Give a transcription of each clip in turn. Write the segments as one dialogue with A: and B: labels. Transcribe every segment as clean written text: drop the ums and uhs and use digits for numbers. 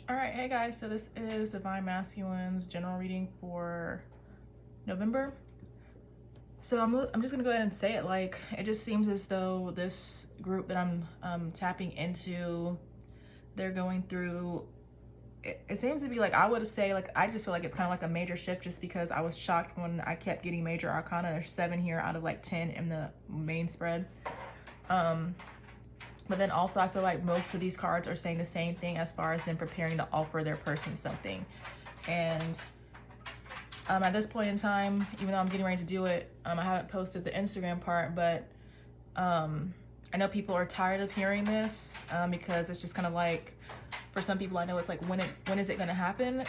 A: All right, hey guys, so this is Divine Masculine's general reading for November. So I'm just gonna go ahead and say it. Like, it just seems as though this group that I'm tapping into, they're going through. It seems to be like, I would say, like, I just feel like it's kind of like a major shift, just because I was shocked when I kept getting major arcana. There's 7 here out of like 10 in the main spread. But then also I feel like most of these cards are saying the same thing as far as them preparing to offer their person something. And at this point in time, even though I'm getting ready to do it, I haven't posted the Instagram part, but I know people are tired of hearing this, because it's just kind of like, for some people I know it's like, when is it going to happen,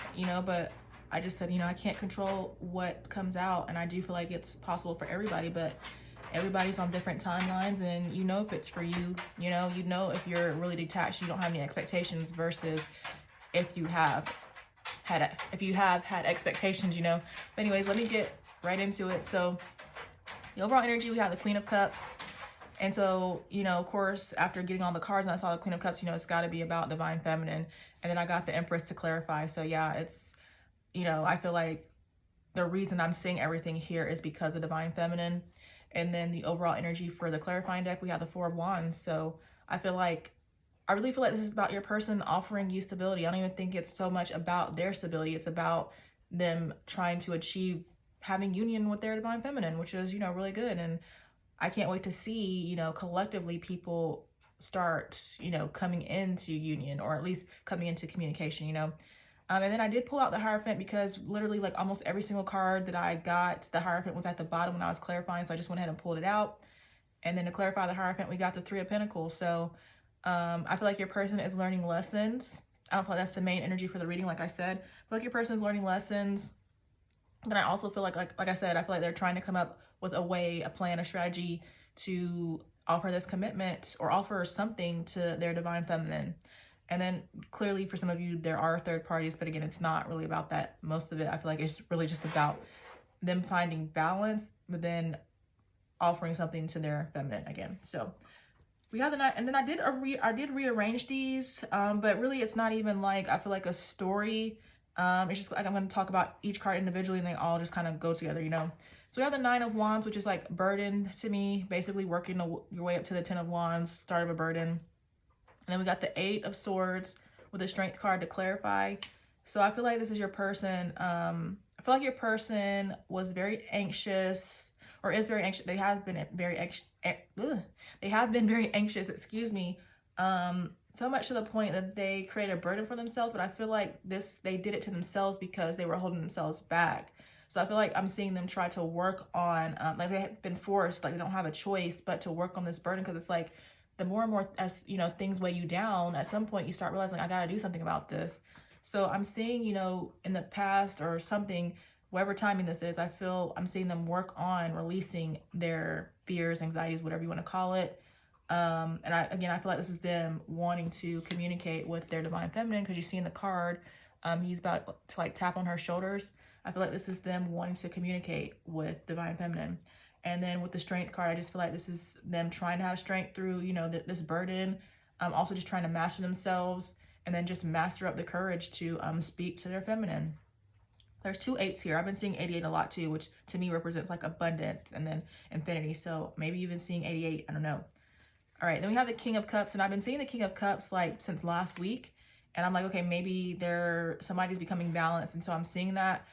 A: but I just said, I can't control what comes out, and I do feel like it's possible for everybody, but everybody's on different timelines, and if it's for you, if you're really detached, you don't have any expectations, versus if you have had expectations. But anyways, let me get right into it. So the overall energy, we have the Queen of Cups. And so, of course, after getting all the cards and I saw the Queen of Cups, it's got to be about Divine Feminine. And then I got the Empress to clarify. So yeah, it's, I feel like the reason I'm seeing everything here is because of Divine Feminine. And then the overall energy for the clarifying deck, we have the Four of Wands. So I really feel like this is about your person offering you stability. I don't even think it's so much about their stability. It's about them trying to achieve having union with their Divine Feminine, which is, really good. And I can't wait to see, collectively people start, coming into union, or at least coming into communication, And then I did pull out the Hierophant, because literally like almost every single card that I got, the Hierophant was at the bottom when I was clarifying. So I just went ahead and pulled it out. And then to clarify the Hierophant, we got the Three of Pentacles. So I feel like your person is learning lessons. I don't feel like that's the main energy for the reading. Like I said, I feel like your person is learning lessons. Then I also feel like I said, I feel like they're trying to come up with a way, a plan, a strategy to offer this commitment or offer something to their Divine Feminine. And then clearly for some of you, there are third parties, but again, it's not really about that. Most of it, I feel like it's really just about them finding balance, but then offering something to their feminine again. So we have the Knight, and then I did rearrange these, but really it's not even like, I feel like a story. It's just like I'm going to talk about each card individually, and they all just kind of go together, So we have the Nine of Wands, which is like burden to me, basically working your way up to the Ten of Wands, start of a burden. And then we got the Eight of Swords with a Strength card to clarify. So I feel like this is your person. I feel like your person was very anxious, or is very anxious. They have been very anxious, excuse me. So much to the point that they created a burden for themselves, but I feel like they did it to themselves because they were holding themselves back. So I feel like I'm seeing them try to work on, like they have been forced, like they don't have a choice but to work on this burden, because it's like the more and more as, things weigh you down, at some point you start realizing, I gotta do something about this. So I'm seeing, in the past or something, whatever timing this is, I feel I'm seeing them work on releasing their fears, anxieties, whatever you want to call it. And I feel like this is them wanting to communicate with their Divine Feminine, because you see in the card, he's about to like tap on her shoulders. I feel like this is them wanting to communicate with Divine Feminine. And then with the Strength card, I just feel like this is them trying to have strength through, this burden. Also just trying to master themselves, and then just master up the courage to speak to their feminine. There's 2 8s here. I've been seeing 88 a lot too, which to me represents like abundance and then infinity. So maybe you've been seeing 88. I don't know. All right, then we have the King of Cups, and I've been seeing the King of Cups like since last week. And I'm like, okay, maybe somebody's becoming balanced. And so I'm seeing that.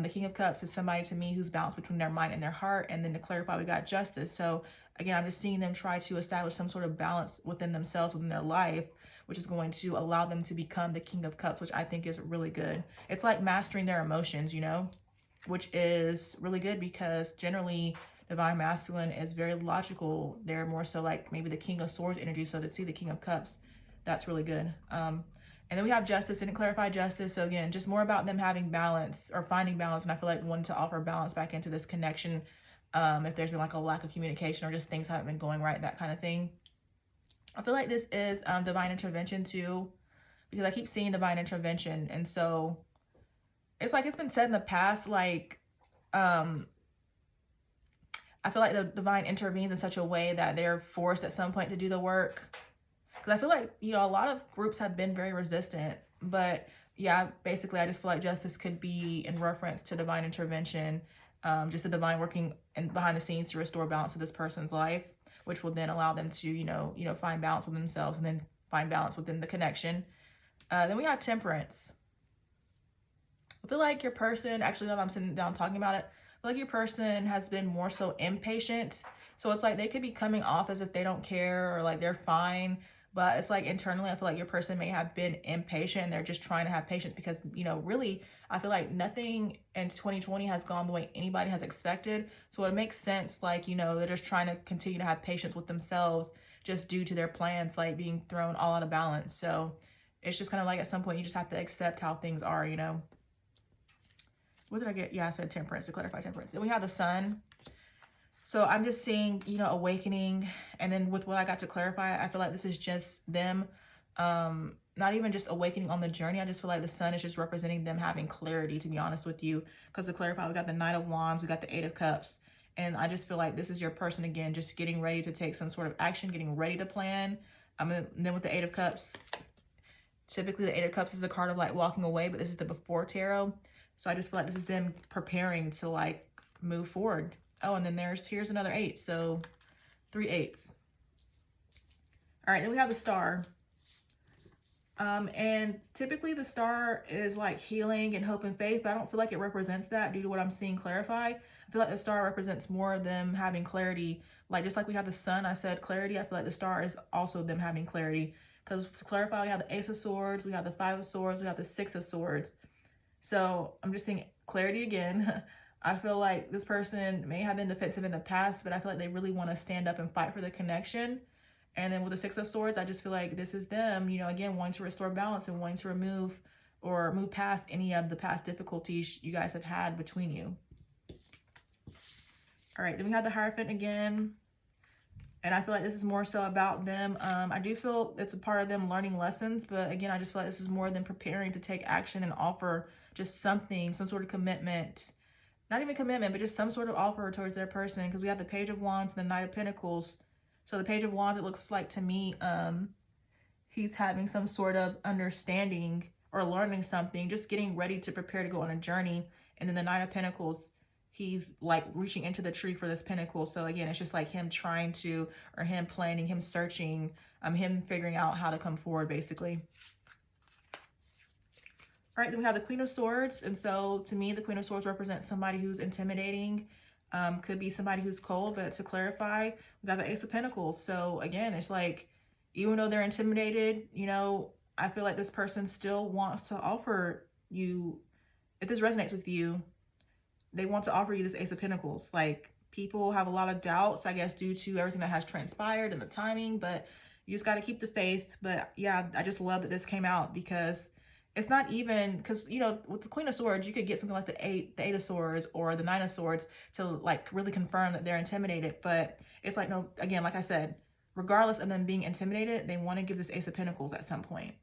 A: The King of Cups is somebody to me who's balanced between their mind and their heart. And then to clarify, we got Justice. So again, I'm just seeing them try to establish some sort of balance within themselves, within their life, which is going to allow them to become the King of Cups, which I think is really good. It's like mastering their emotions, which is really good, because generally Divine Masculine is very logical. They're more so like maybe the King of Swords energy. So to see the King of Cups, that's really good. And then we have Justice, didn't clarify Justice. So again, just more about them having balance or finding balance. And I feel like wanting to offer balance back into this connection. If there's been like a lack of communication, or just things haven't been going right, that kind of thing. I feel like this is divine intervention too, because I keep seeing divine intervention. And so it's like it's been said in the past, like I feel like the divine intervenes in such a way that they're forced at some point to do the work. Because I feel like, you know, a lot of groups have been very resistant. But yeah, basically, I just feel like justice could be in reference to divine intervention, just a divine working and behind the scenes to restore balance to this person's life, which will then allow them to, find balance with themselves and then find balance within the connection. Then we have temperance. I feel like your person, actually, now that I'm sitting down talking about it, I feel like your person has been more so impatient. So it's like they could be coming off as if they don't care or like they're fine. But it's like internally, I feel like your person may have been impatient and they're just trying to have patience because, really, I feel like nothing in 2020 has gone the way anybody has expected. So it makes sense, like, they're just trying to continue to have patience with themselves just due to their plans, like being thrown all out of balance. So it's just kind of like at some point you just have to accept how things are, What did I get? Yeah, I said temperance, to clarify temperance. And we have the sun. So I'm just seeing, awakening. And then with what I got to clarify, I feel like this is just them, not even just awakening on the journey. I just feel like the sun is just representing them having clarity, to be honest with you. Because to clarify, we got the Knight of Wands, we got the Eight of Cups. And I just feel like this is your person, again, just getting ready to take some sort of action, getting ready to plan. And then with the Eight of Cups, typically the Eight of Cups is the card of like walking away, but this is the before tarot. So I just feel like this is them preparing to like move forward. Oh, and then here's another 8. So 3 8s. All right, then we have the Star. And typically the Star is like healing and hope and faith, but I don't feel like it represents that due to what I'm seeing clarify. I feel like the Star represents more of them having clarity. Like just like we have the Sun, I said clarity. I feel like the Star is also them having clarity. Because to clarify, we have the Ace of Swords, we have the Five of Swords, we have the Six of Swords. So I'm just seeing clarity again. I feel like this person may have been defensive in the past, but I feel like they really want to stand up and fight for the connection. And then with the Six of Swords, I just feel like this is them, again, wanting to restore balance and wanting to remove or move past any of the past difficulties you guys have had between you. All right, then we have the Hierophant again. And I feel like this is more so about them. I do feel it's a part of them learning lessons. But again, I just feel like this is more than preparing to take action and offer just something, some sort of commitment. Not even commitment, but just some sort of offer towards their person. Because we have the Page of Wands and the Knight of Pentacles. So the Page of Wands, it looks like to me, he's having some sort of understanding or learning something. Just getting ready to prepare to go on a journey. And then the Knight of Pentacles, he's like reaching into the tree for this pentacle. So again, it's just like him trying to, or him planning, him searching, him figuring out how to come forward, basically. All right, then we have the Queen of Swords. And so to me, the Queen of Swords represents somebody who's intimidating. Could be somebody who's cold, but to clarify, we got the Ace of Pentacles. So again, it's like, even though they're intimidated, I feel like this person still wants to offer you, if this resonates with you, they want to offer you this Ace of Pentacles. Like, people have a lot of doubts, I guess, due to everything that has transpired and the timing, but you just got to keep the faith. But yeah, I just love that this came out because it's not even, because, with the Queen of Swords, you could get something like the Eight of Swords or the Nine of Swords to like really confirm that they're intimidated. But it's like, no, again, like I said, regardless of them being intimidated, they want to give this Ace of Pentacles at some point.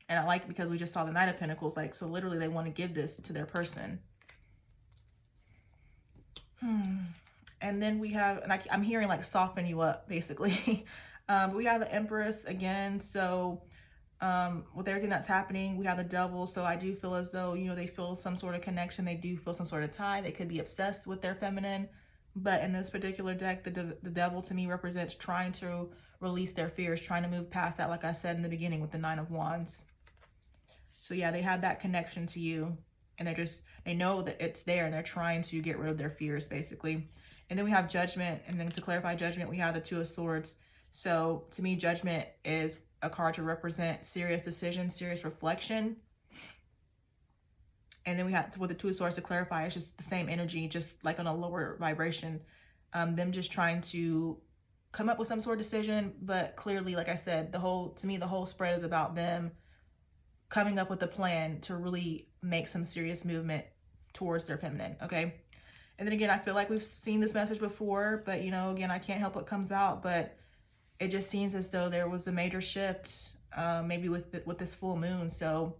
A: And I like it because we just saw the Knight of Pentacles, like, so literally they want to give this to their person. And then we have, and I'm hearing like soften you up, basically. We have the Empress again. So with everything that's happening, we have the Devil. So I do feel as though, they feel some sort of connection. They do feel some sort of tie. They could be obsessed with their feminine. But in this particular deck, the Devil to me represents trying to release their fears, trying to move past that, like I said in the beginning with the Nine of Wands. So yeah, they have that connection to you. And they know that it's there and they're trying to get rid of their fears, basically. And then we have Judgment. And then to clarify Judgment, we have the Two of Swords. So to me, Judgment is a card to represent serious decision, serious reflection. And then we have, with the Two of Swords, to clarify, it's just the same energy, just like on a lower vibration. Them just trying to come up with some sort of decision. But clearly, like I said, to me, the whole spread is about them coming up with a plan to really make some serious movement towards their feminine, okay? And then again, I feel like we've seen this message before, but again, I can't help what comes out, but it just seems as though there was a major shift, maybe with this full moon. So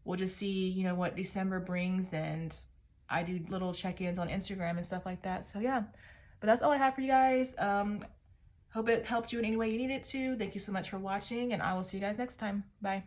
A: we'll just see, what December brings, and I do little check-ins on Instagram and stuff like that. So yeah, but that's all I have for you guys. Hope it helped you in any way you needed to. Thank you so much for watching, and I will see you guys next time. Bye.